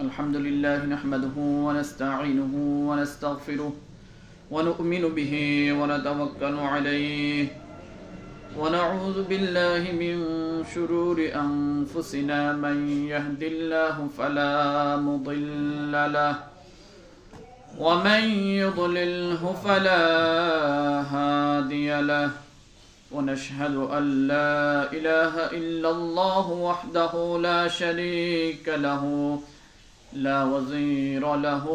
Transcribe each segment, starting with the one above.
الحمد لله نحمده ونستعينه ونستغفره ونؤمن به ونتوكل عليه ونعوذ بالله من شرور أنفسنا من يهد الله فلا مضل له ومن يضلله فلا هادي له ونشهد أن لا إله إلا الله وحده لا شريك له لا وزير له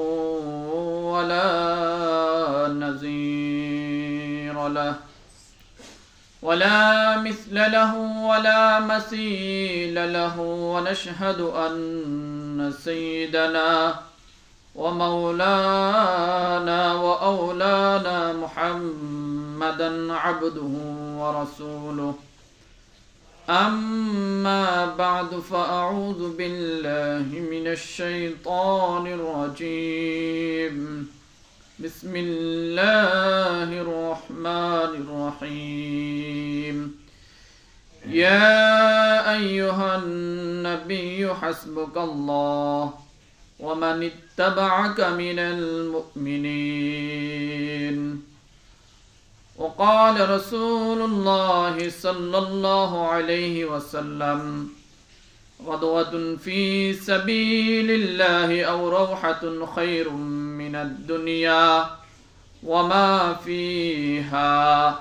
ولا نظير له ولا مثل له ولا مثيل له ونشهد أن سيدنا ومولانا وأولانا محمدا عبده ورسوله أما بعد فأعوذ بالله من الشيطان الرجيم بسم الله الرحمن الرحيم يا أيها النبي حسبك الله ومن اتبعك من المؤمنين وقال رسول الله صلى الله عليه وسلم غدوة في سبيل الله أو روحة خير من الدنيا وما فيها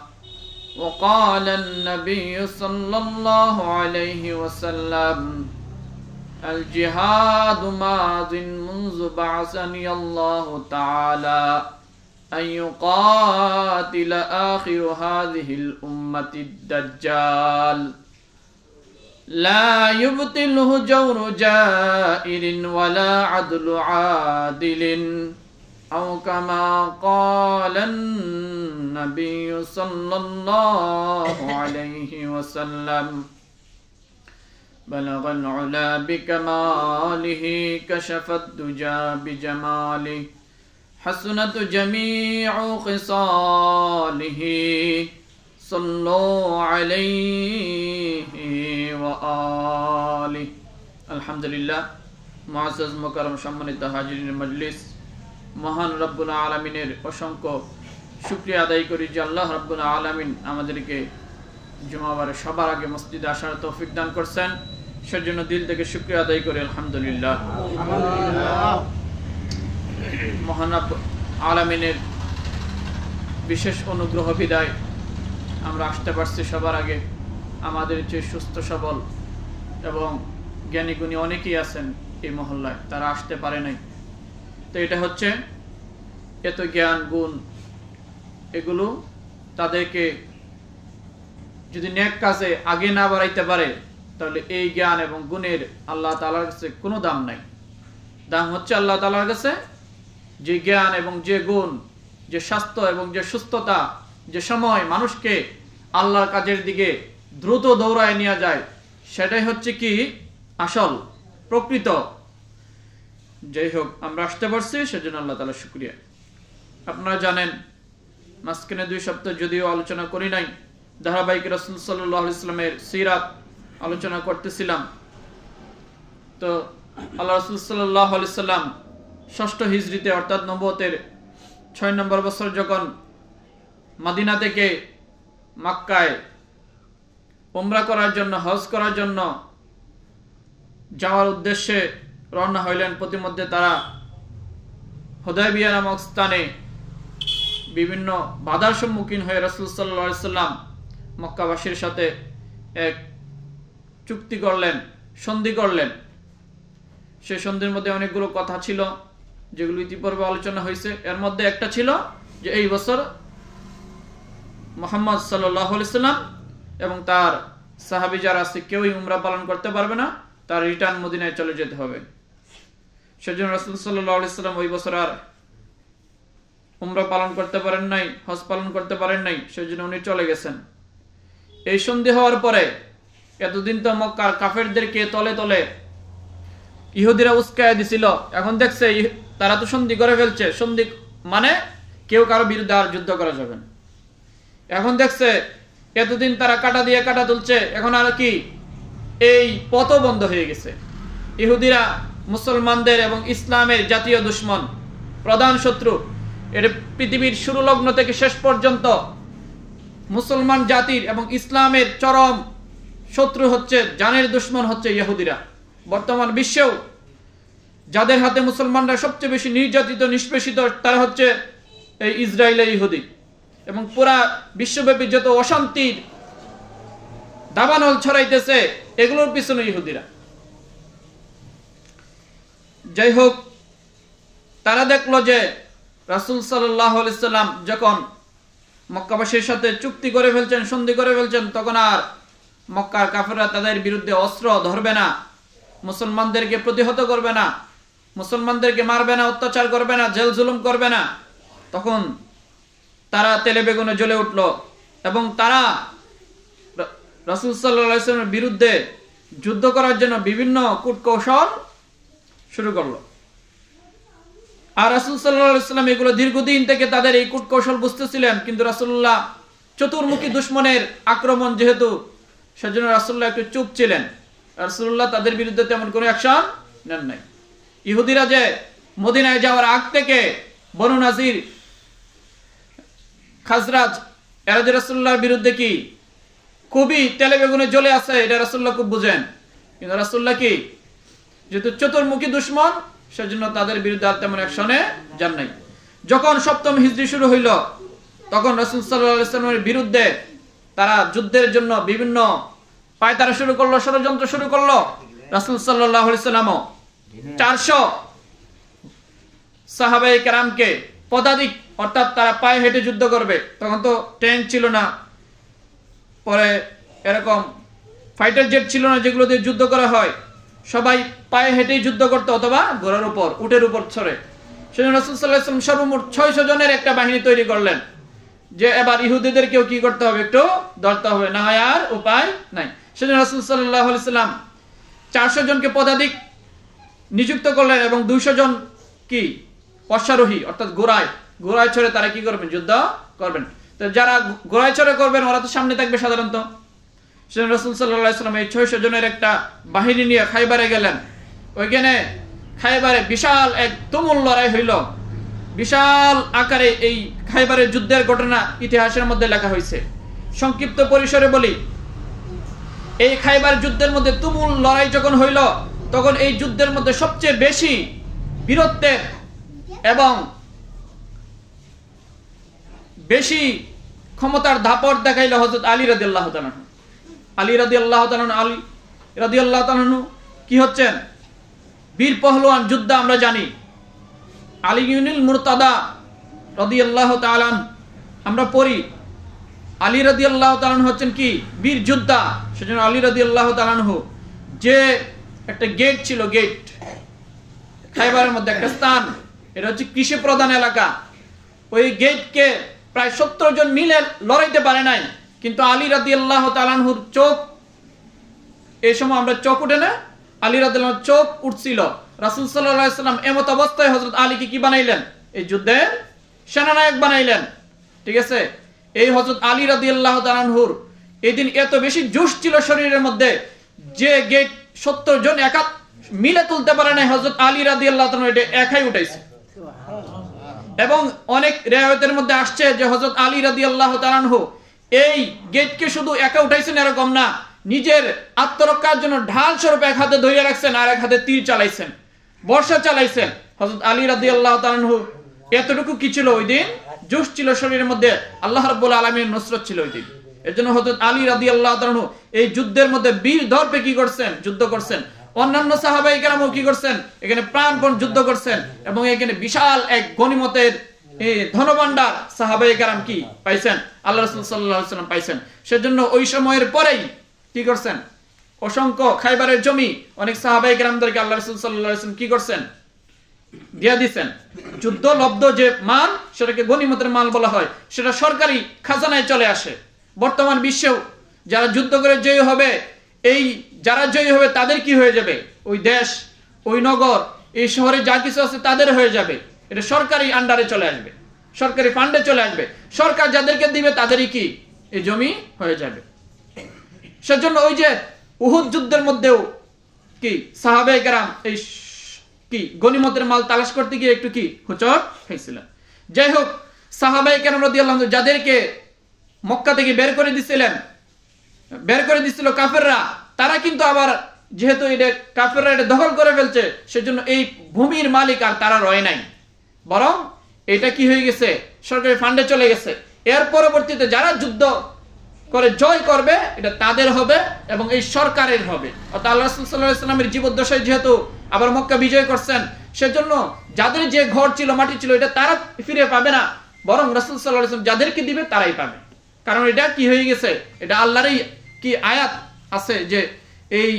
وقال النبي صلى الله عليه وسلم الجهاد ماض منذ بعثني الله تعالى أن يقاتل آخر هذه الأمة الدجال لا يبطله جور جائر ولا عدل عادل أو كما قال النبي صلى الله عليه وسلم بلغ العلا بكماله كشف الدجى بجماله حسنت جميع خصاله صلوا عليه وآله الحمد لله মুআজ্জাজ মুকাররম সম্মানিত হাজিরিনের মজলিস মহান রব্বুল আলামিনের অসংখ্য শুকরিয়া আদায় করি যে আল্লাহ রব্বুল আলামিন আমাদেরকে জুমাবারে সবার আগে মসজিদে আসার তৌফিক দান করছেন সেজন্য দিল থেকে শুকরিয়া আদায় করি আলহামদুলিল্লাহ মহান রব্বুল আলামিনের বিশেষ অনুগ্রহ বিদায় আমরা আসতে পারছি সবার আগে আমাদের যে সুস্থ সবল এবং জ্ঞানী গুণী অনেকেই আছেন এই মহল্লায় তারা আসতে পারে নাই তো এটা হচ্ছে এত জ্ঞান গুণ এগুলো তাদেরকে যদি নেক কাজে আগে না বাড়াইতে পারে তাহলে এই জ্ঞান এবং গুণের আল্লাহ তাআলার কাছে কোনো দাম নাই দাম হচ্ছে আল্লাহ তাআলার কাছে যে জ্ঞান এবং যে গুণ যে স্বাস্থ্য এবং যে সুস্থতা যে সময় মানুষকে আল্লাহর কাজের দিকে দ্রুত দৌড়ায় নিয়ে যায় সেটাই হচ্ছে কি আসল প্রকৃত যাই হোক আমরা আসতে পারছি সেজন্য আল্লাহ তাআলার শুকরিয়া আপনারা জানেন মাঝখানে 2 সপ্তাহ যদিও আলোচনা করি নাই ধারাবাহিক রাসূল সাল্লাল্লাহু আলাইহি ওয়াসাল্লামের সিরাত আলোচনা করতেছিলাম তো আল্লাহ রাসূল সাল্লাল্লাহু আলাইহি ওয়াসাল্লাম 6ষ্ঠ হিজরিতে অর্থাৎ নবুয়তের 6 নম্বর বছর যখন মদিনা থেকে মক্কায় উমরা করার জন্য হজ করার জন্য যাওয়ার উদ্দেশ্যে রওনা হইলেন প্রতিমধ্যে তারা হুদায়বিয়া নামক স্থানে বিভিন্ন বাধার সম্মুখীন হয়ে রাসূল সাল্লাল্লাহু আলাইহি ওয়াসাল্লাম মক্কাবাসীর সাথে এক চুক্তি করলেন সন্ধি করলেন সেই সন্ধির মধ্যে অনেকগুলো কথা ছিল যেগুলো ইতিপূর্বে আলোচনা হয়েছে এর মধ্যে একটা ছিল যে এই বছর মুহাম্মদ সাল্লাল্লাহু আলাইহি ওয়াসাল্লাম এবং তার সাহাবী যারা আছে কেউই উমরা পালন করতে পারবে না তার রিটার্ন মদিনায় চলে যেতে হবে সেজন্য রাসূল সাল্লাল্লাহু আলাইহি ওয়াসাল্লাম ওই বছর আর উমরা পালন করতে পারেন নাই হজ পালন করতে পারেন নাই সেজন্য উনি চলে গেছেন এই সন্ধি হওয়ার পরে এতদিন তো মক্কার কাফেরদেরকে তলে তলে ইহুদিরা উস্কায়া দিছিল এখন দেখছে তারা তো সন্ধি করে ফেলছে সন্ধি মানে কেউ কারো বিরুদ্ধে আর যুদ্ধ করা যাবে না এখন দেখছে এতদিন তারা কাটা দিয়ে কাটা তুলছে এখন আর কি এই পথ বন্ধ হয়ে গেছে ইহুদিরা মুসলমানদের এবং ইসলামের জাতীয় দুশ্মন, প্রধান শত্রু। এটা পৃথিবীর শুরু লগ্ন থেকে শেষ পর্যন্ত মুসলমান জাতির এবং ইসলামের চরম শত্রু হচ্ছে, জানের দুশ্মন হচ্ছে ইহুদিরা। বর্তমান বিশ্বেও যাদের হাতে মুসলমানরা সবচেয়ে বেশি নির্যাতিত নিষ্পেষিত তারা হচ্ছে এই ইসরায়েলের ইহুদি। এবং পুরা বিশ্বব্যাপী যত অশান্তির দাবানল ছড়াইতেছে এগুলোর পিছনে ইহুদিরা। যাই হোক, তারা দেখলো যে রাসূল সাল্লাল্লাহু আলাইহি সাল্লাম যখন মক্কাবাসীর সাথে চুক্তি করে ফেলছেন, সন্ধি করে ফেলছেন, তখন আর মক্কার কাফেররা তাদের বিরুদ্ধে অস্ত্র ধরবে না, মুসলমানদেরকে প্রতিহত করবে না, মুসলমানদেরকে মারবে না, অত্যাচার করবে না, জেল জুলুম করবে না। তখন তারা তেলে বেগুনে জ্বলে উঠল এবং তারা রাসূল সাল্লাল্লাহু আলাইহি ওয়াসাল্লামের বিরুদ্ধে যুদ্ধ করার জন্য বিভিন্ন কূটকৌশল শুরু করলো। আর রাসূল সাল্লাল্লাহু আলাইহি ওয়াসাল্লাম এগুলো দীর্ঘদিন থেকে তাদের এই কূটকৌশল বুঝতেছিলেন, কিন্তু রাসূলুল্লাহ চতুর্মুখী দুশমনের আক্রমণ যেহেতু, সেজন্য রাসূলুল্লাহ একটু চুপ ছিলেন। রাসূলুল্লাহ তাদের বিরুদ্ধে তেমন কোনো অ্যাকশন নেন নাই। ইহুদিরা যে মদিনায় যাওয়ার আগ থেকে বনু নাজির, খাজরাজ এরা যে রাসূলুল্লাহর বিরুদ্ধে কি খুবই তেলে বেগুনে জ্বলে আছে, এটা রাসূলুল্লাহ খুব বুঝেন। কিন্তু রাসূলুল্লাহ কি যেহেতু চতুর্মুখী দুশমন, সেজন্য তাদের বিরুদ্ধে আর তেমন অ্যাকশনে যান নাই। যখন সপ্তম হিজরি শুরু হইল, তখন রাসূল সাল্লাল্লাহু আলাইহি ওয়াসাল্লামের বিরুদ্ধে তারা যুদ্ধের জন্য বিভিন্ন পায়তারা শুরু করলো, ষড়যন্ত্র শুরু করলো। রাসূল সাল্লাল্লাহু আলাইহি ওয়াসাল্লাম 400 সাহাবায়ে কেরামকে পদাতিক, অর্থাৎ তারা পায়ে হেঁটে যুদ্ধ করবে, তখন তো ট্যাঙ্ক ছিল না, পরে এরকম ফাইটার জেট ছিল না যেগুলো দিয়ে যুদ্ধ করা হয়, সবাই পায়ে হেঁটেই যুদ্ধ করতো অথবা ঘোড়ার উপর, উটের উপর চড়ে। সেজন্য রাসূল সাল্লাল্লাহু আলাইহি ওয়াসাল্লাম সর্বমোট 600 জনের একটা বাহিনী তৈরি করলেন যে এবার ইহুদিদেরকেও কি করতে হবে, একটু ধরতে হবে, না হয় আর উপায় নাই। সেজন্য রাসূল সাল্লাল্লাহু আলাইহি ওয়াসাল্লাম 400 জনকে পদাতিক নিযুক্ত করলেন এবং 200 জন কি অশ্বারোহী, অর্থাৎ ঘোড়ায় চড়ে তারা কি করবেন, যুদ্ধ করবেন। তো যারা ঘোড়ায় চড়ে করবেন ওরা তো সামনে থাকবে সাধারণত। সেজন্য রাসূল সাল্লাল্লাহু আলাইহি ওয়াসাল্লাম এই 600 জনের একটা বাহিনী নিয়ে খাইবারে গেলেন। ওইখানে খাইবারে বিশাল এক তুমুল লড়াই হইল, বিশাল আকারে এই খাইবারের যুদ্ধের ঘটনা ইতিহাসের মধ্যে লেখা হয়েছে। সংক্ষিপ্ত পরিসরে বলি, এই খাইবার যুদ্ধের মধ্যে তুমুল লড়াই যখন হইল, তখন এই যুদ্ধের মধ্যে সবচেয়ে বেশি বীরত্বের এবং বেশি ক্ষমতার দাপট দেখাইল হযরত আলী রাদিয়াল্লাহু তাআলা। আলী রাদিয়াল্লাহু তাআলা কি হচ্ছেন, বীর পহলওয়ান যোদ্ধা। আমরা জানি আলীউল মুরতাদা রাদিয়াল্লাহু তাআলা আমরা পড়ি, আলী রাদিয়াল্লাহু তাআলা হচ্ছেন কি বীর যোদ্ধা। সেজন্য আলী রাদিয়াল্লাহু তাআলা যে একটা গেট ছিল, গেট খাইবারের মধ্যে একটা স্থান, এটা হচ্ছে কৃষি প্রধান এলাকা। ওই গেটকে প্রায় 70 জন মিলে লড়াইতে পারে নাই, কিন্তু আলী রাদিয়াল্লাহু তাআলার চোখ, এই সময় আমরা চোখ উঠে না, আলী রাদিয়াল্লাহু চোখ উঠছিল। রাসূল সাল্লাল্লাহু আলাইহি ওয়াসাল্লাম এমত অবস্থায় হযরত আলীকে কি বানাইলেন, এই যুদ্ধের সেনানায়ক বানাইলেন। ঠিক আছে, এই হযরত আলী রাদিয়াল্লাহু তাআলার এই দিন এত বেশি জোশ ছিল শরীরের মধ্যে যে গেট 70 জন একা মিলে তুলতে পারে নাই, হযরত আলী রাদিয়াল্লাহু তাআলা এটা একাই উঠাইছে। এবং অনেক রিওয়ায়াতের মধ্যে আসছে যে হযরত আলী রাদিয়াল্লাহু তাআলা এই গেটকে শুধু একা উঠাইছেন এরকম না, নিজের আত্মরক্ষার জন্য ঢাল স্বরূপ এক হাতে ধরে রাখছেন আর এক হাতে তীর চালাইছেন, বর্ষা চালাইছেন। হযরত আলী রাদিয়াল্লাহু তাআলা এতটুকু কি ছিল, ওই দিন জোশ ছিল শরীরের মধ্যে, আল্লাহ রাব্বুল আলামিনের নসরত ছিল ওই দিন। এজন্য হযরত আলী রাদিয়াল্লাহু তাআলা এই যুদ্ধের মধ্যে বীর দর্পে কি করছেন, যুদ্ধ করছেন। অন্যান্য সাহাবায়ে কেরামও কি করছেন, এখানে প্রাণপণ যুদ্ধ করছেন এবং এখানে বিশাল এক গনিমতের ধনভাণ্ডার সাহাবায়ে কেরাম কি পাইছেন, আল্লাহ রাসূল সাল্লাল্লাহু আলাইহি ওয়াসাল্লাম পাইছেন। সেজন্য ওই সময়ের পরেই কি করছেন, অসংখ্য খাইবারের জমি অনেক সাহাবায়ে কেরামদেরকে আল্লাহ রাসূল সাল্লাল্লাহু আলাইহি ওয়াসাল্লাম কি করছেন, দিয়া দিবেন। যুদ্ধ লব্ধ যে মাল সেটাকে গনিমতের মাল বলা হয়, সেটা সরকারি খাজানায় চলে আসে। বর্তমান বিশ্বেও যারা যুদ্ধ করে জয়ী হবে, এই যারা জয়ী হবে তাদের কি হয়ে যাবে, ওই দেশ, ওই নগর, এই শহরে যা কিছু আছে তাদের হয়ে যাবে। এটা সরকারি আন্ডারে চলে আসবে, সরকারি ফান্ডে চলে আসবে। সরকার যাদেরকে দিবে তাদেরই কি এই জমি হয়ে যাবে। সেজন্য ওই যে উহুদ যুদ্ধের মধ্যেও কি সাহাবায়ে কেরাম এই কি গনিমতের মাল তালাশ করতে গিয়ে একটু কি হোঁচট খাইছিলেন। যাই হোক, সাহাবায়ে কেরাম রাদিয়াল্লাহু আনহু যাদেরকে মক্কা থেকে বের করে দিছিল কাফেররা, তারা কিন্তু আবার যেহেতু এটা কাফেররা এটা দখল করে ফেলছে, সেজন্য এই ভূমির মালিক আর তারা রয় নাই, বরং এটা কি হয়ে গেছে, সরকারি ফান্ডে চলে গেছে। এর পরবর্তীতে যারা যুদ্ধ করে জয় করবে এটা তাদের হবে এবং এই সরকারের হবে। অর্থাৎ আল্লাহ রাসূল সাল্লাল্লাহু আলাইহি ওয়াসাল্লামের জীবদ্দশায় যেহেতু আবার মক্কা বিজয় করছেন, সেজন্য যাদের যে ঘর ছিল, মাটি ছিল, এটা তারা ফিরে পাবে না, বরং রাসূল সাল্লাল্লাহু আলাইহি ওয়াসাল্লাম যাদেরকে দিবে তারাই পাবে। কারণ এটা কি হয়ে গেছে, এটা আল্লাহরই কি আয়াত আছে যে এই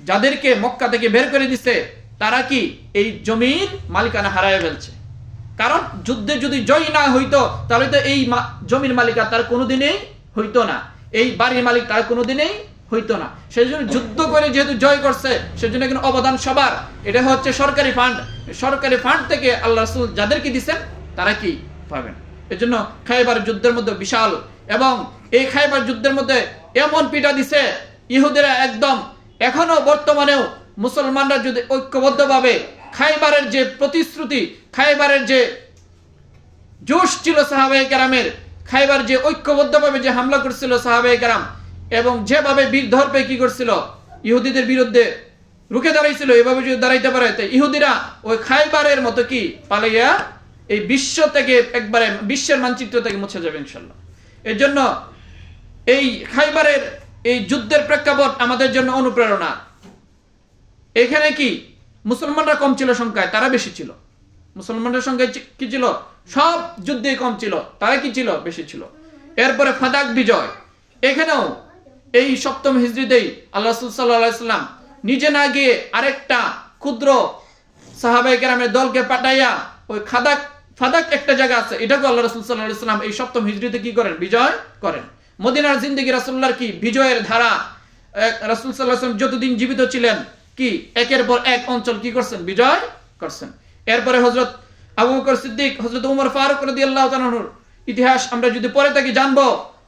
যাদেরকে মক্কা থেকে বের করে দিছে তারা কি এই জমির মালিকানা হারায় ফেলছে। কারণ যুদ্ধে যদি জয় না হইতো তাহলে তো এই জমির মালিকানা তার কোনোদিনই হইতো না, এই বাড়ির মালিক তার কোনোদিনই হইতো না। সেই জন্য যুদ্ধ করে যেহেতু জয় করছে, সেজন্য এখানে অবদান সবার। এটা হচ্ছে সরকারি ফান্ড, সরকারি ফান্ড থেকে আল্লাহ রাসূল যাদেরকে দিচ্ছেন তারা কি পাবেন। এজন্য খায়বার যুদ্ধের মধ্যে বিশাল, এবং এই খায়বার যুদ্ধের মধ্যে এমন পিটা দিছে ইহুদিরা, একদম এখনো বর্তমানেও মুসলমানরা যদি ঐক্যবদ্ধভাবে খায়বারের যে প্রতিশ্রুতি, খায়বারের যে জোশ ছিল সাহাবায়ে কেরামের, খায়বার যে ঐক্যবদ্ধভাবে যে হামলা করছিল সাহাবায়ে কেরাম, এবং যেভাবে বীর ধর্পে কি করছিল ইহুদিদের বিরুদ্ধে রুখে দাঁড়াইছিল, এভাবে যদি দাঁড়াইতে পারে ইহুদিরা ওই খায়বারের মতো কি পালাইয়া এই বিশ্ব থেকে একবারে বিশ্বের মানচিত্র থেকে মুছে যাবে ইনশাআল্লাহ। এর জন্য এই খায়বারের এই যুদ্ধের প্রেক্ষাপট আমাদের জন্য অনুপ্রেরণা। এখানে কি মুসলমানরা কম ছিল সংখ্যায়, তারা বেশি ছিল। মুসলমানদের সংখ্যায় কি ছিল, সব যুদ্ধে কম ছিল, তারা কি ছিল, বেশি ছিল। এরপরে ফাদাক বিজয়, এখানেও এই 7ম হিজরিতেই আল্লাহ রাসূল সাল্লাল্লাহু আলাইহি ওয়াসাল্লাম নিজে না গিয়ে আরেকটা ক্ষুদ্র সাহাবায়ে কেরামের দলকে পাঠাইয়া ওই ফাদাক একটা জায়গা আছে, এটাকে আল্লাহ রাসূল সাল্লাল্লাহু আলাইহি ওয়াসাল্লাম এই 7ম হিজরিতে কি করেন, বিজয় করেন। মদিনার জিন্দেগি রাসূলুল্লাহর কি বিজয়ের ধারা, রাসূল সাল্লাল্লাহু আলাইহি ওয়াসাল্লাম যতদিন জীবিত ছিলেন কি একের পর এক অঞ্চল কি করছেন, বিজয় করছেন। এরপরে হযরত আবু বকর সিদ্দিক, হযরত ওমর ফারুক রাদিয়াল্লাহু তাআলা আনহুর ইতিহাস আমরা যদি পড়ে থাকি জানবো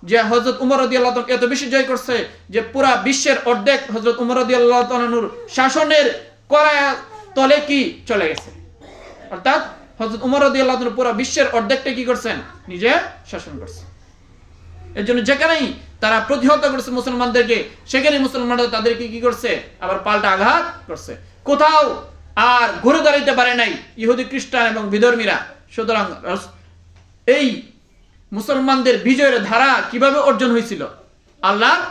যে হযরত ওমর রাদিয়াল্লাহু তাআলা এত বেশি জয় করছে যে পুরা বিশ্বের অর্ধেক হযরত ওমর রাদিয়াল্লাহু তাআলা আনহুর শাসনের করায় তলে কি চলে গেছে। অর্থাৎ হযরত ওমর রাদিয়াল্লাহু তাআলা পুরা বিশ্বের অর্ধেকটা কি করছেন, নিজে শাসন করছে। এর জন্য যেখানেই তারা প্রতিহত করছে মুসলমানদেরকে, সেখানে মুসলমানরা তাদেরকে কি করছে, আবার পাল্টা আঘাত করছে। কোথাও আর ঘুরে দাঁড়াইতে পারে নাই ইহুদি, খ্রিস্টান এবং বিধর্মীরা। সুতরাং এই মুসলমানদের বিজয়ের ধারা কিভাবে অর্জন হয়েছিল, আল্লাহর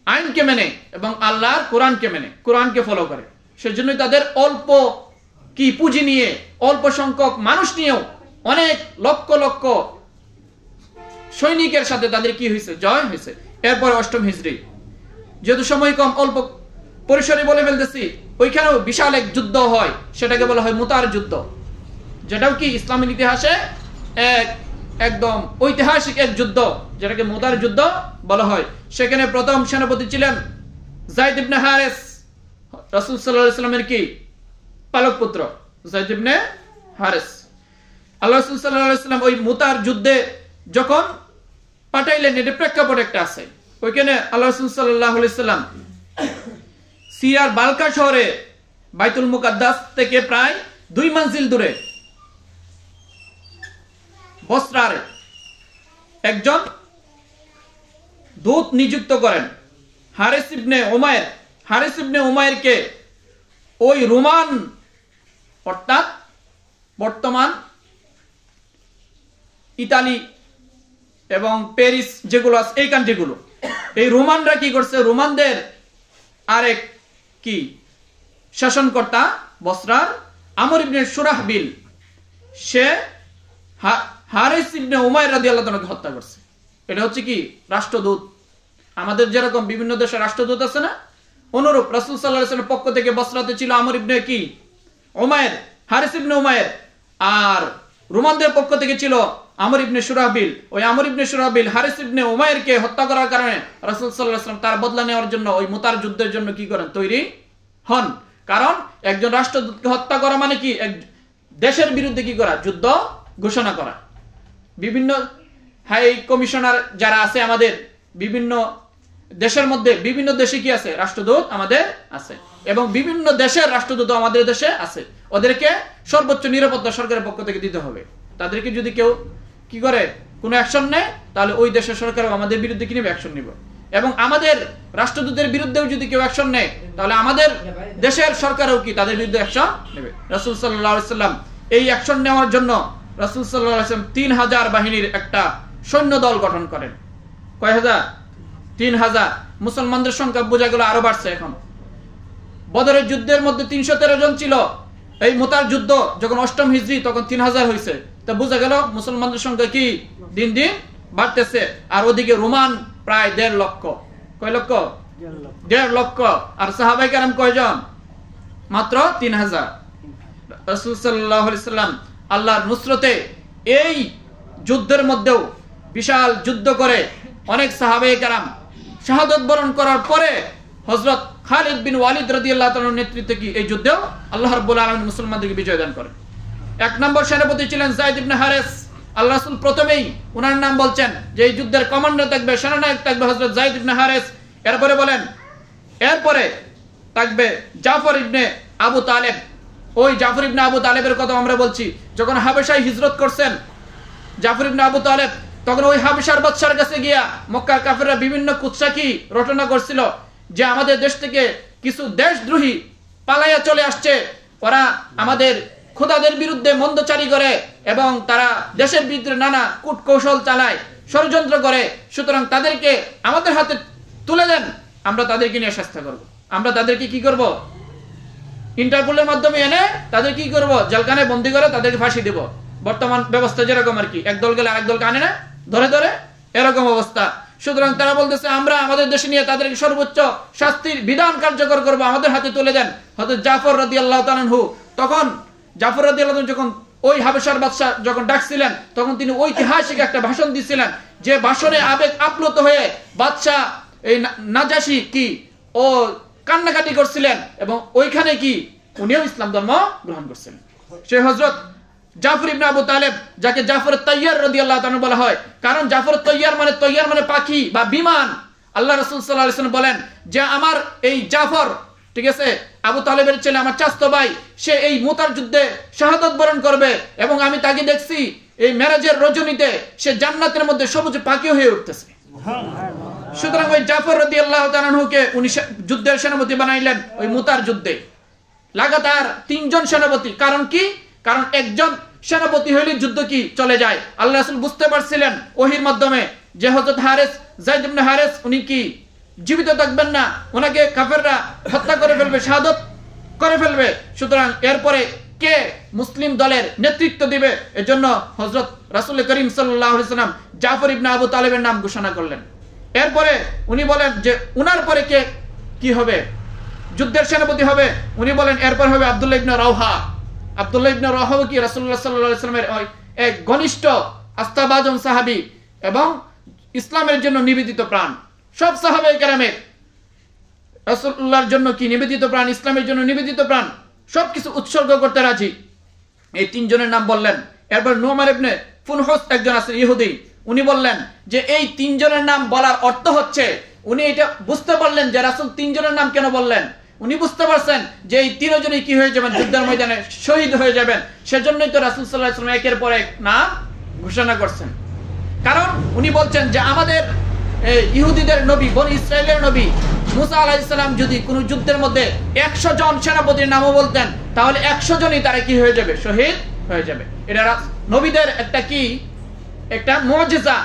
আইনকে মেনে এবং আল্লাহর কোরআনকে মেনে, কোরআনকে ফলো করে। সেজন্যই তাদের অল্প কি পুঁজি নিয়ে, অল্প সংখ্যক মানুষ নিয়েও অনেক লক্ষ লক্ষ সৈনিকের সাথে তাদের কি হয়েছে, জয় হয়েছে। এরপর 8ম হিজরি, যেহেতু সময় কম অল্প পরিসরে বলে ফেলতেছি, ওইখানেও বিশাল এক যুদ্ধ হয়, সেটাকে বলা হয় মুতার যুদ্ধ, যেটাও কি ইসলামের ইতিহাসে একদম ঐতিহাসিক এক যুদ্ধ, যেটাকে মুতার যুদ্ধ বলা হয়। সেখানে প্রথম সেনাপতি ছিলেন যায়েদ ইবনে হারেস, রাসূল সাল্লাল্লাহু আলাইহি ওয়াসাল্লামের কি পালক পুত্র যায়েদ ইবনে হারেস। আল্লাহ রাসূল সাল্লাল্লাহু আলাইহি ওয়াসাল্লাম ওই মুতার যুদ্ধে যখন পাঠাইলেন, এর প্রেক্ষাপট একটা আছে। ওইখানে আল্লাহ রাসূল সাল্লাল্লাহু আলাইহি ওয়াসাল্লাম সিরিয়ার বালকা শহরে বাইতুল মুকাদ্দাস থেকে প্রায় 2 মঞ্জিল দূরে বসরার একজন দূত নিযুক্ত করেন, হারিস ইবনে উমাইর। হারিস ইবনে উমাইরকে ওই রোমান, অর্থাৎ বর্তমান ইতালি এবং প্যারিস যেগুলো আছে, এই কান্ট্রিগুলো, এই রোমানরা কি করছে, রোমানদের আরেক কি শাসনকর্তা বসরার আমর ইবনে সুরাহবিল, সে হারিস ইবনে উমাইর রাদিয়াল্লাহু তাআলাকে হত্যা করছে। এটা হচ্ছে কি রাষ্ট্রদূত। আমাদের যেরকম বিভিন্ন দেশের রাষ্ট্রদূত আছে না, অনুরূপ রাসূল সাল্লাল্লাহু আলাইহি ওয়াসাল্লামের পক্ষ থেকে বসরাতে ছিল আমর ইবনে কি উমাইর, হারিস ইবনে উমাইর, আর রোমানদের পক্ষ থেকে ছিল আমর ইবনে সুরাহবিল। ওই আমর ইবনে সুরাহবিল হারিস ইবনে উমাইরকে হত্যা করার কারণে রাসূল সাল্লাল্লাহু আলাইহি ওয়াসাল্লাম তার বদলা নেওয়ার জন্য ওই মুতার যুদ্ধের জন্য কি করেন, তৈরি হন। কারণ একজন রাষ্ট্রদূতকে হত্যা করা মানে কি, এক দেশের বিরুদ্ধে কি করা, যুদ্ধ ঘোষণা করা। বিভিন্ন হাই কমিশনার যারা আছে আমাদের বিভিন্ন দেশের মধ্যে, বিভিন্ন দেশে কি আছে, রাষ্ট্রদূত আমাদের আছে। এবং বিভিন্ন দেশের রাষ্ট্রদূত আমাদের দেশে আছে, ওদেরকে সর্বোচ্চ নিরাপত্তা সরকারের পক্ষ থেকে দিতে হবে। তাদেরকে যদি কেউ কি করে কোনো অ্যাকশন নেয়, তাহলে ওই দেশের সরকার আমাদের বিরুদ্ধে কি নেবে, অ্যাকশন নিব। এবং আমাদের রাষ্ট্রদূতের বিরুদ্ধেও যদি কেউ অ্যাকশন নেয়, তাহলে আমাদের দেশের সরকারও কি তাদের বিরুদ্ধে অ্যাকশন নেবে। রাসূল সাল্লাল্লাহু আলাইহি ওয়াসাল্লাম এই অ্যাকশন নেওয়ার জন্য রাসূল সাল্লাল্লাহু আলাইহি ওয়াসাল্লাম 3000 বাহিনীর একটা সৈন্য দল গঠন করেন। কয় হাজার? 3000। মুসলমানদের সংখ্যা বোঝা গেল আরো বাড়ছে এখন। বদরের যুদ্ধের মধ্যে 313 জন ছিল। এই মুতার যুদ্ধ যখন 8ম হিজরি, তখন 3000 হয়েছে। তা বোঝা গেল মুসলমানদের সংখ্যা কি দিন দিন বাড়তেছে। আর ওদিকে রোমান প্রায় 1.5 লক্ষ। কয় লক্ষ? 1.5 লক্ষ। আর সাহাবায়ে কেরাম কয়জন? মাত্র 3000। রাসূল সাল্লাল্লাহু আলাইহি সাল্লাম আল্লাহর নুসরতে এই যুদ্ধের মধ্যেও বিশাল যুদ্ধ করে অনেক সাহাবায়ে কেরাম শাহাদাত বরণ করার পরে হযরত খালিদ বিন ওয়ালিদ রাদিয়াল্লাহু তাআলার নেতৃত্বে কি এই যুদ্ধেও আল্লাহ রাব্বুল আলামিন মুসলমানদেরকে বিজয় দান করেন। 1 নম্বর সেনাপতি ছিলেন যায়েদ ইবনে হারেস। আল্লাহ রাসূল প্রথমেই ওনার নাম বলছেন যে এই যুদ্ধের কমান্ডার থাকবে, সেনানায়ক থাকবে হযরত যায়েদ ইবনে হারেস। এরপরে বলেন এরপরে থাকবে জাফর ইবনে আবু তালেব। ওই জাফর ইবনে আবু তালেবের কথা আমরা বলছি, যখন হাবেশায় হিজরত করছেন জাফর ইবনে আবু তালেব, তখন ওই হাবেশার বাদশার কাছে গিয়া মক্কার কাফেররা বিভিন্ন কুৎসাকি রটনা করছিল যে আমাদের দেশ থেকে কিছু দেশদ্রোহী পালাইয়া চলে আসছে, ওরা আমাদের খোদাদের বিরুদ্ধে মন্দচারী করে এবং তারা দেশের বিরুদ্ধে নানা কূট কৌশল চালায়, ষড়যন্ত্র করে। সুতরাং তাদেরকে আমাদের হাতে তুলে দেন, আমরা তাদেরকে নিয়ে শাস্তি করব। আমরা তাদেরকে কি করব? ইন্টারপোলের মাধ্যমে এনে তাদের কি করব? জেলখানে বন্দী করে তাদেরকে ফাঁসি দেব। বর্তমান ব্যবস্থা যেরকম আর কি, এক দল গেলে আরেক দলকে আনে না, ধরে ধরে, এরকম অবস্থা। সুতরাং তারা বলতেছে আমরা আমাদের দেশে নিয়ে তাদেরকে সর্বোচ্চ শাস্তির বিধান কার্যকর করব, আমাদের হাতে তুলে দেন। হযরত জাফর রাদিয়াল্লাহু তাআলা আনহু, তখন জাফর রাদিয়াল্লাহু তাআলা যখন ওই হাবেশার বাদশা যখন ডাকছিলেন, তখন তিনি ঐতিহাসিক একটা ভাষণ দিছিলেন, যে ভাষণে আবেগ আপ্লুত হয়ে বাদশা এই নাজাশি কি ও কান্নাকাটি করছিলেন এবং ওইখানে কি উনিও ইসলাম ধর্ম গ্রহণ করছিলেন। সে হযরত জাফর ইবনে আবু তালেব, যাকে জাফর তাইয়ার রাদিয়াল্লাহু তাআলা বলা হয়, কারণ জাফর তাইয়ার মানে পাখি বা বিমান। আল্লাহ রাসূল সাল্লাল্লাহু আলাইহি ওয়াসাল্লাম বলেন যে আমার এই জাফর, ঠিক আছে, আবু তালেবের ছেলে, আমার চাচতো ভাই, সে এই মুতার যুদ্ধে শাহাদাত বরণ করবে এবং আমি তাকে দেখছি এই মেরাজের রজনীতে সে জান্নাতের মধ্যে সবুজ পাখি হয়ে উঠতেছে। সুতরাং ওই জাফর রাদিয়াল্লাহু তাআলা আনহুকে উনি যুদ্ধের সেনাপতি বানাইলেন ওই মুতার যুদ্ধে। লাগাতার 3 জন সেনাপতি। কারণ কি? কারণ একজন সেনাপতি হইলে যুদ্ধ কি চলে যায়। আল্লাহ রাসূল বুঝতে পারছিলেন ওহির মাধ্যমে যে হযরত হারেস, যায়েদ ইবনে হারেস, উনি কি জীবিত থাকবেন না, ওনাকে কাফেররা হত্যা করে ফেলবে, শাহাদাত করে ফেলবে। সুতরাং এরপরে কে মুসলিম দলের নেতৃত্ব দিবে, এজন্য হযরত রাসূল করিম সাল্লাল্লাহু আলাইহি ওয়াসাল্লাম জাফর ইবনে আবু তালেবের নাম ঘোষণা করলেন। এরপরে উনি বলেন যে উনার পরে কে কি হবে, যুদ্ধের সেনাপতি হবে। উনি বলেন এরপর হবে আব্দুল্লাহ ইবনে রাওহা। আব্দুল্লাহ ইবনে রাওহা কি রাসূলুল্লাহ সাল্লাল্লাহু আলাইহি ওয়াসাল্লামের এক ঘনিষ্ঠ আস্থাভাজন সাহাবী এবং ইসলামের জন্য নিবেদিত প্রাণ। সব সাহাবায়ে কেরামের রাসূলুল্লাহর জন্য কি নিবেদিত প্রাণ, ইসলামের জন্য নিবেদিত প্রাণ, সবকিছু উৎসর্গ করতে রাজি। এই 3 জনের নাম বললেন। এরপর নুমার ইবনে ফুনহুস একজন আছেন ইহুদি, উনি বললেন যে এই 3 জনের নাম বলার অর্থ হচ্ছে, উনি এটা বুঝতে পারলেন যে রাসূল 3 জনের নাম কেন বললেন। উনি বুঝতে পারছেন যে এই 3 জনই কি হয়ে যাবেন, যুদ্ধের ময়দানে শহীদ হয়ে যাবেন। সেজন্যই তো রাসূল সাল্লাল্লাহু আলাইহি ওয়াসাল্লাম একের পর এক নাম ঘোষণা করছেন। কারণ উনি বলছেন যে আমাদের ইহুদিদের নবী, বনি ইসরাইলের নবী মুসা আলাইহিস সালাম যদি কোনো যুদ্ধের মধ্যে 100 জন সেনাপতির নামও বলতেন, তাহলে 100 জনই তারা কি হয়ে যাবে, শহীদ হয়ে যাবে। এটা নবীদের একটা কি, একটা মুজিজা।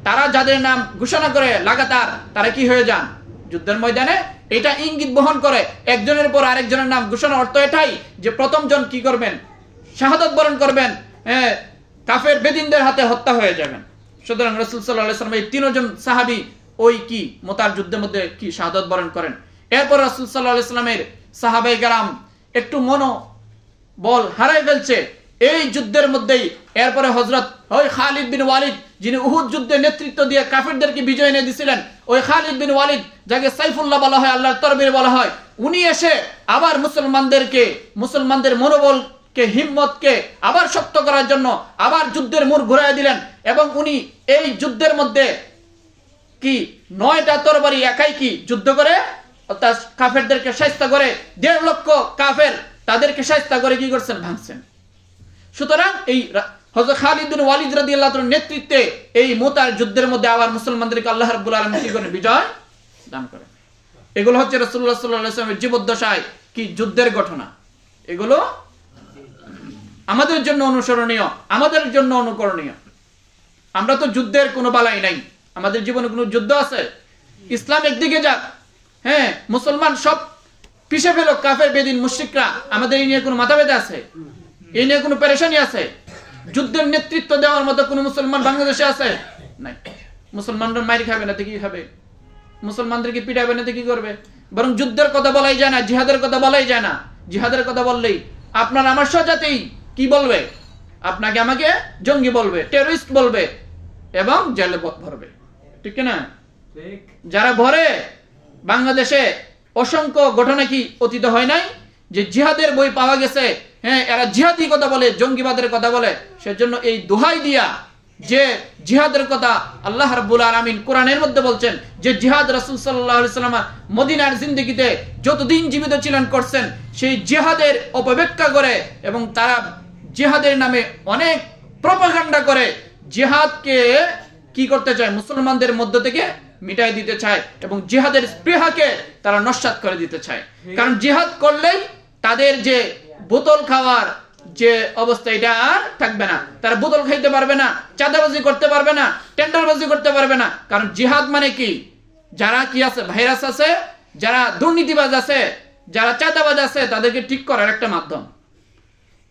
তারা যাদের নাম ঘোষণা করে লাগাতার তারা কি হয়ে যান যুদ্ধের ময়দানে। এটা ইঙ্গিত বহন করে একজনের পর আরেকজনের নাম ঘোষণার অর্থ এটাই যে প্রথম জন কি করবেন, শাহাদাত বরণ করবেন, কাফের বেদিনদের হাতে হত্যা হয়ে যাবেন। সুতরাং রাসূল সাল্লাল্লাহু আলাইহি ওয়াসাল্লাম এই 3 জন সাহাবী ওই কি মুতার যুদ্ধের মধ্যে কি শাহাদাত বরণ করেন। এরপর রাসূল সাল্লাল্লাহু আলাইহি ওয়াসাল্লামের সাহাবায়ে কেরাম একটু মনোবল হারাই ফেলছে এই যুদ্ধের মধ্যেই। এরপরে হযরত ওই খালিদ বিন ওয়ালিদ, যিনি উহুদ যুদ্ধে নেতৃত্ব দিয়ে কাফেরদেরকে বিজয় এনে দিয়েছিলেন, ওই খালিদ বিন ওয়ালিদ যাকে সাইফুল্লাহ বলা হয়, আল্লাহর তরবারি বলা হয়, উনি এসে আবার মুসলমানদের মনোবলকে, হিম্মতকে আবার শক্ত করার জন্য আবার যুদ্ধের মোড় ঘুরাই দিলেন। এবং উনি এই যুদ্ধের মধ্যে কি 9টা তরবারি একাই কি যুদ্ধ করে অর্থাৎ কাফেরদেরকে শায়েস্তা করে 1.5 লক্ষ কাফের তাদেরকে শায়েস্তা করে কি করছেন, ভাঙছেন। সুতরাং এই হযরত খালিদ বিন ওয়ালিদ রাদিয়াল্লাহু তাআলার নেতৃত্বে এই মুতার যুদ্ধের মধ্যে আবার মুসলমানদেরকে আল্লাহ রাব্বুল আলামিন কি করেন, বিজয় দান করেন। এগুলো হচ্ছে রাসূলুল্লাহ সাল্লাল্লাহু আলাইহি ওয়াসাল্লামের জীবদ্দশায় কি যুদ্ধের ঘটনা। এগুলো আমাদের জন্য অনুসরণীয়, আমাদের জন্য অনুকরণীয়। আমরা তো যুদ্ধের কোনো বালাই নাই, আমাদের জীবনে কোনো যুদ্ধ আছে? ইসলাম একদিকে যাক, হ্যাঁ মুসলমান সব পিছে ফেলো, কাফের বেদিন মুশরিকরা, আমাদের এই নিয়ে কোনো মাথা ব্যথা আছে? এই নিয়ে কোনো পেরেশানি আছে? যুদ্ধের নেতৃত্ব দেওয়ার মতো কোনো মুসলমান বাংলাদেশে আছে? নাই। মুসলমানরা মাইর খাবে না তো কি খাবে? মুসলমানদেরকে পিটাবে না তো কি করবে? বরং যুদ্ধের কথা বলাই যায় না, জিহাদের কথা বলাই যায় না। জিহাদের কথা বললেই আপনার আমার স্বজাতি কি বলবে? আপনাকে আমাকে জঙ্গি বলবে, টেররিস্ট বলবে এবং জেলে ভরবে, ঠিক না? যারা ভরে বাংলাদেশে অসংখ্য ঘটনা কি অতীত হয় নাই যে জিহাদের বই পাওয়া গেছে, হ্যাঁ এরা জিহাদি কথা বলে, জঙ্গিবাদের কথা বলে। সেজন্য এই দোহাই দিয়া যে জিহাদের কথা আল্লাহ রাব্বুল আলামিন কোরআনের মধ্যে বলছেন যে জিহাদ রাসূল সাল্লাল্লাহু আলাইহি ওয়াসাল্লাম মদিনার জিন্দেগিতে যতদিন জীবিত ছিলেন করছেন, সেই জিহাদের অপব্যাখ্যা করে এবং তারা জিহাদের নামে অনেক প্রপাগান্ডা করে জিহাদকে কি করতে চায়, মুসলমানদের মধ্য থেকে মিটাই দিতে চায় এবং জিহাদের স্পৃহাকে তারা নস্যাৎ করে দিতে চায়। কারণ জিহাদ করলেই তাদের যে বোতল খাওয়ার যে অবস্থা এটা আর থাকবে না, তারা বোতল খাইতে পারবে না, চাঁদাবাজি করতে পারবে না, টেন্ডারবাজি করতে পারবে না। কারণ জিহাদ মানে কি, যারা কি আছে, ভাইরাস আছে, যারা দুর্নীতিবাজ আছে, যারা চাঁদাবাজ আছে, তাদেরকে ঠিক করার একটা মাধ্যম,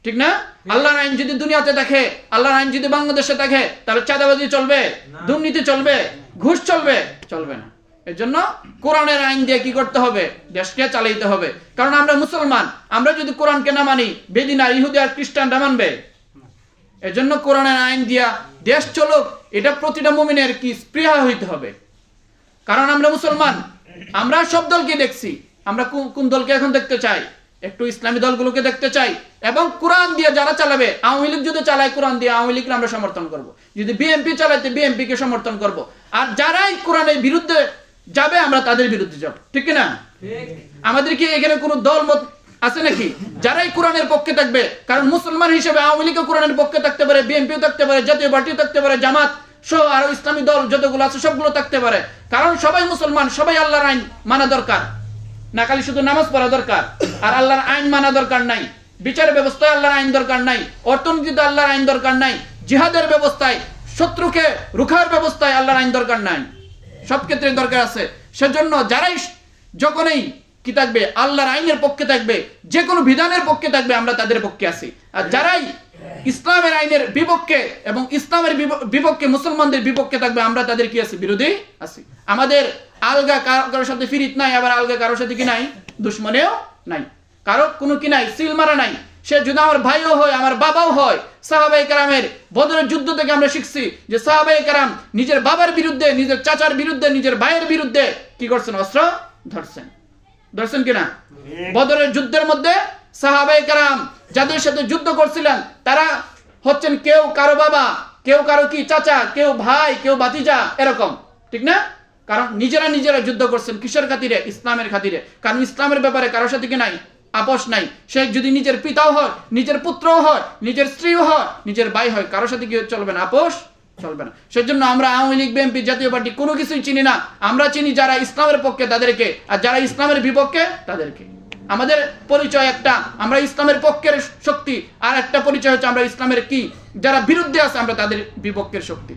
ঠিক না? আল্লাহর আইন যদি দুনিয়াতে থাকে, আল্লাহর আইন যদি বাংলাদেশে থাকে, তাহলে চাঁদাবাজি চলবে, দুর্নীতি চলবে, ঘুষ চলবে? চলবে না। এর জন্য কোরআনের আইন দিয়ে কি করতে হবে, দেশকে চালাইতে হবে। কারণ আমরা মুসলমান, আমরা যদি কোরআনকে না মানি, বেদিন আর ইহুদি আর খ্রিস্টানরা মানবে? এর জন্য কোরআনের আইন দিয়া দেশ চলুক, এটা প্রতিটা মুমিনের কি স্পৃহা হইতে হবে। কারণ আমরা মুসলমান, আমরা সব দলকে দেখছি, আমরা কোন দলকে এখন দেখতে চাই? একটু ইসলামী দলগুলোকে দেখতে চাই এবং কোরআন দিয়ে যারা চালাবে, আওয়ামী লীগ যদি চালায় কোরআন দিয়ে, আওয়ামী লীগকে আমরা সমর্থন করব। যদি বিএনপি চালাইতে বিএনপি কে সমর্থন করব। আর যারাই কোরআনের বিরুদ্ধে যাবে আমরা তাদের বিরুদ্ধে যাব, ঠিক না? আমাদের কি এখানে কোনো দল মত আছে নাকি? যারাই কোরআনের পক্ষে থাকবে, কারণ মুসলমান হিসেবে আওয়ামী লীগও কোরআনের পক্ষে থাকতে পারে, বিএনপিও থাকতে পারে, জাতীয় পার্টিও থাকতে পারে, জামাত সহ আরো ইসলামী দল যতগুলো আছে সবগুলো থাকতে পারে। কারণ সবাই মুসলমান, সবাই আল্লাহর আইন মানা দরকার না, খালি শুধু নামাজ পড়া দরকার। আর আল্লাহর আইন মানা দরকার নাই, বিচার ব্যবস্থায় আল্লাহর আইন দরকার নাই, অর্থনীতিতে আল্লাহর আইন দরকার নাই, জিহাদের ব্যবস্থায়, শত্রুকে রুখার ব্যবস্থায় আল্লাহর আইন দরকার নাই, সব ক্ষেত্রে দরকার আছে। সেজন্য যারাই যখনই কি থাকবে, আল্লাহর আইনের পক্ষে থাকবে, যে কোনো বিধানের পক্ষে থাকবে, আমরা তাদের পক্ষে আছি। আর যারাই ইসলামের আইনের বিপক্ষে এবং ইসলামের বিপক্ষে, মুসলমানদের বিপক্ষে থাকবে, আমরা তাদের কি আছি, বিরোধী আছি। আমাদের আলগা কারোর সাথে ফিরিত নাই, আবার আলগা কারোর সাথে কি নাই, দুশ্মনেও নাই, কারো কোনো কি নাই, সিল মারা নাই। সে যদি আমার ভাইও হয়, আমার বাবাও হয়। সাহাবায়ে কেরামের বদরের যুদ্ধ থেকে আমরা শিখছি যে সাহাবায়ে কেরাম নিজের বাবার বিরুদ্ধে, নিজের চাচার বিরুদ্ধে, নিজের ভাইয়ের বিরুদ্ধে কি করছেন, অস্ত্র ধরছেন কিনা? বদরের যুদ্ধের মধ্যে সাহাবায়ে কেরাম যাদের সাথে যুদ্ধ করছিলেন, তারা হচ্ছেন কেউ কারো বাবা, কেউ কারো কি চাচা, কেউ ভাই, কেউ ভাতিজা, এরকম, ঠিক না? কারণ নিজেরা যুদ্ধ করছেন কিসের খাতিরে? ইসলামের খাতিরে। কারণ ইসলামের ব্যাপারে কারোর সাথে কি নাই, আপোষ নাই। সে যদি নিজের পিতাও হয়, নিজের পুত্রও হয়, নিজের স্ত্রীও হয়, নিজের ভাই হয়, কারোর সাথে কি চলবে না, আপোষ চলবে না। সেজন্য আমরা আওয়ামী লীগ, বিএনপি, জাতীয় পার্টি কোনো কিছুই চিনি না। আমরা চিনি যারা ইসলামের পক্ষে তাদেরকে, আর যারা ইসলামের বিপক্ষে তাদেরকে। আমাদের পরিচয় একটা, আমরা ইসলামের পক্ষের শক্তি, আর একটা পরিচয় হচ্ছে আমরা ইসলামের কি, যারা বিরুদ্ধে আছে আমরা তাদের বিপক্ষের শক্তি,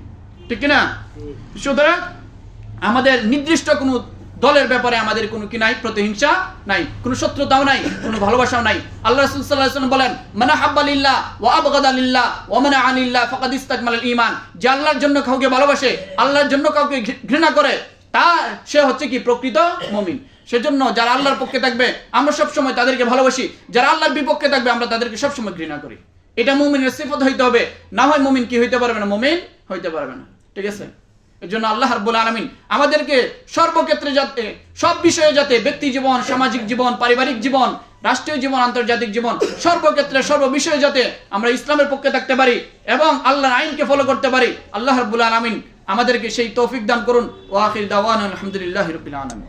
ঠিক না? সুতরাং আমাদের নির্দিষ্ট কোনো দলের ব্যাপারে আমাদের কোনো কি নাই, প্রতিহিংসা নাই, কোনো শত্রুতাও নাই, কোনো ভালোবাসাও নাই। আল্লাহ রাসূল সাল্লাল্লাহু আলাইহি ওয়াসাল্লাম বলেন, মান হাব্বা লিল্লাহ ওয়া আবগাদা লিল্লাহ ওয়া মানা আনিল্লাহ ফাকাদ ইসতাকমালাল ঈমান। যে আল্লাহর জন্য কাউকে ভালোবাসে, আল্লাহর জন্য কাউকে ঘৃণা করে, তা সে হচ্ছে কি প্রকৃত মুমিন। সেজন্য যারা আল্লাহর পক্ষে থাকবে আমরা সব সময় তাদেরকে ভালোবাসি, যারা আল্লাহর বিপক্ষে থাকবে আমরা তাদেরকে সব সময় ঘৃণা করি। এটা মুমিনের সিফত হইতে হবে, না হয় মুমিন কি হইতে পারবে না, মুমিন হইতে পারবে না, ঠিক আছে? এজন্য আল্লাহ রাব্বুল আলামিন আমাদেরকে সর্বক্ষেত্রে, যাতে সব বিষয়ে, যাতে ব্যক্তি জীবন, সামাজিক জীবন, পারিবারিক জীবন, রাষ্ট্রীয় জীবন, আন্তর্জাতিক জীবন, সর্বক্ষেত্রে সর্ব বিষয়ে যাতে আমরা ইসলামের পক্ষে থাকতে পারি এবং আল্লাহর আইনকে ফলো করতে পারি, আল্লাহ রাব্বুল আলামিন আমাদেরকে সেই তৌফিক দান করুন। ওয়া আখির দাওয়ানা আলহামদুলিল্লাহি রাব্বিল আলামিন।